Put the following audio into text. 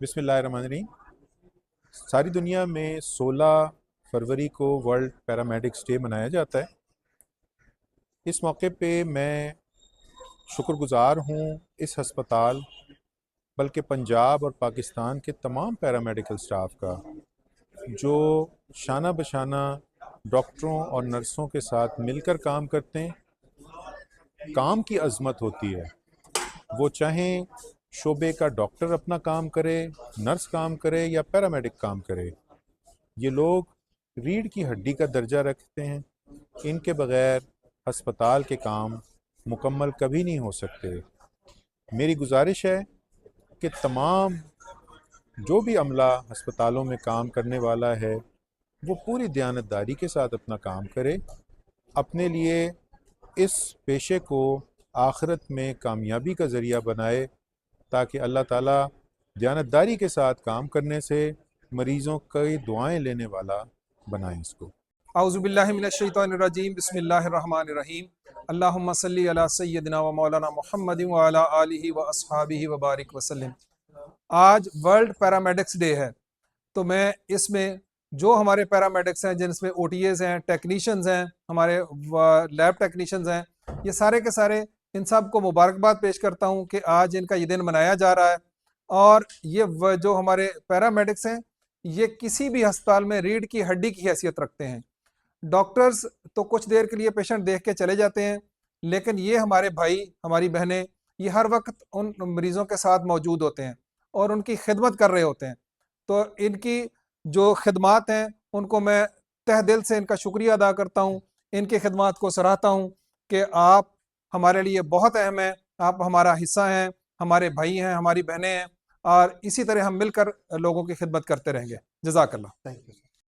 بسم اللہ الرحمن الرحیم۔ ساری دنیا میں 16 فروری کو ورلڈ پیرامیڈکس ڈے منایا جاتا ہے۔ اس موقع پہ میں شکر گزار ہوں اس ہسپتال بلکہ پنجاب اور پاکستان کے تمام پیرامیڈیکل سٹاف کا، جو شانہ بشانہ ڈاکٹروں اور نرسوں کے ساتھ مل کر کام کرتے ہیں۔ کام کی عظمت ہوتی ہے، وہ چاہیں شعبے کا ڈاکٹر اپنا کام کرے، نرس کام کرے یا پیرامیڈک کام کرے، یہ لوگ ریڑھ کی ہڈی کا درجہ رکھتے ہیں۔ ان کے بغیر ہسپتال کے کام مکمل کبھی نہیں ہو سکتے۔ میری گزارش ہے کہ تمام جو بھی عملہ ہسپتالوں میں کام کرنے والا ہے وہ پوری دیانتداری کے ساتھ اپنا کام کرے، اپنے لیے اس پیشے کو آخرت میں کامیابی کا ذریعہ بنائے، تاکہ اللہ تعالیٰ دیانتداری کے ساتھ کام کرنے سے مریضوں کی دعائیں لینے والا بنائیں اس کو۔ اعوذ باللہ من الشیطان الرجیم، بسم اللہ الرحمن الرحیم۔ اللہم صلی علی سیدنا و مولانا محمد و علی آلہ و اصحابہ و بارک وسلم۔ آج ورلڈ پیرامیڈکس ڈے ہے، تو میں اس میں جو ہمارے پیرامیڈکس ہیں، جن میں او ٹی ایز ہیں، ٹیکنیشنز ہیں، ہمارے لیب ٹیکنیشنز ہیں، یہ سارے کے سارے ان سب کو مبارکباد پیش کرتا ہوں کہ آج ان کا یہ دن منایا جا رہا ہے۔ اور یہ جو ہمارے پیرامیڈکس ہیں، یہ کسی بھی ہسپتال میں ریڑھ کی ہڈی کی حیثیت رکھتے ہیں۔ ڈاکٹرز تو کچھ دیر کے لیے پیشنٹ دیکھ کے چلے جاتے ہیں، لیکن یہ ہمارے بھائی، ہماری بہنیں، یہ ہر وقت ان مریضوں کے ساتھ موجود ہوتے ہیں اور ان کی خدمت کر رہے ہوتے ہیں۔ تو ان کی جو خدمات ہیں ان کو میں تہ دل سے ان کا شکریہ ادا کرتا ہوں، ان کی خدمات کو سراہتا ہوں کہ آپ ہمارے لیے بہت اہم ہیں، آپ ہمارا حصہ ہیں، ہمارے بھائی ہیں، ہماری بہنیں ہیں، اور اسی طرح ہم مل کر لوگوں کی خدمت کرتے رہیں گے۔ جزاک اللہ۔